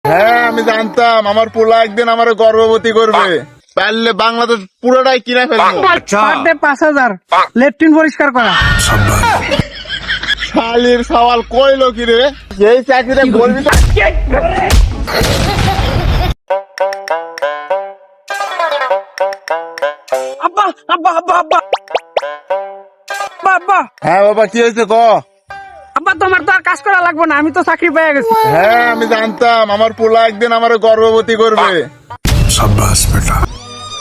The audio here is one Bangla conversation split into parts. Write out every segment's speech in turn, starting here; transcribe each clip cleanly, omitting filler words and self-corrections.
হ্যাঁ আমি জানতাম আমার পোলা একদিন আমার গর্ভবতী করবে, পারলে বাংলাদেশ পুরোটাই কিনে ফেলবো। পার ডে 5,000 লেট্রিন পরিষ্কার করা। শালির সওয়াল কইলো কি রে, এই চাকরিটা করবি তো? আব্বা আব্বা আব্বা আব্বা আব্বা আব্বা হ্যাঁ বাবা কি হয়েছে ক? আব্বা তোমার তো আর কাজ করা লাগবে না, আমি তো চাকরি পেয়ে গেছি। হ্যাঁ আমি জানতাম আমার পোলা একদিন আমার গর্ভবতী করবে।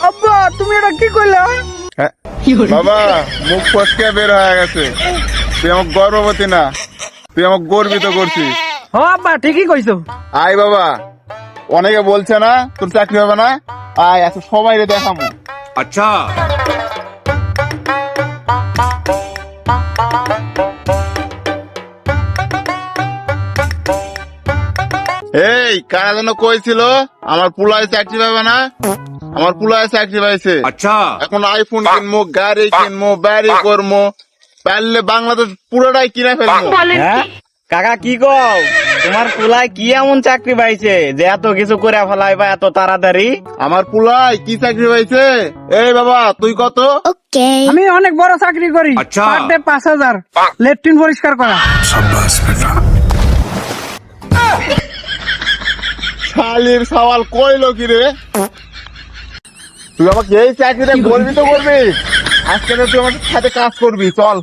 আব্বা তুমি এটা কি কইলা? হ্যাঁ, বাবা মুখ ফসকে বের হয়ে গেছে, তুই আমাকে গর্ভবতী না, তুই আমাকে গর্বিত করছিস। ও আব্বা ঠিকই কইছো। আয় বাবা, অনেকে বলছে না তোর চাকরি হবে না, আয় এত সবাই দেখামো। अच्छा এই কারা যেন কইছিল আমার পুলায় চাকরি পাবে না, আমার পুলায় চাকরি পাইছে। अच्छा এখন আইফোন কিনবো, গাড়ি কিনবো, বাড়ি করবো, পারলে বাংলাদেশ পুরোটাই কিনে ফেলবো। হ্যাঁ কাকা কি কও, তোমার পোলায় কি এমন চাকরি পাইছে যে এত কিছু করে ফেলাইবা এত তাড়াতাড়ি? আমার পুলায় কি চাকরি পাইছে? এই বাবা তুই কত? আমি অনেক বড় চাকরি করি। আচ্ছা। পার ডে 5,000 লেট্রিন পরিষ্কার করা। শালির সওয়াল কইলো কি রে, তুই আমাকে এই চাকরিটা করবি তো করবি, আজকে তো তুই আমার সাথে কাজ করবি, চল।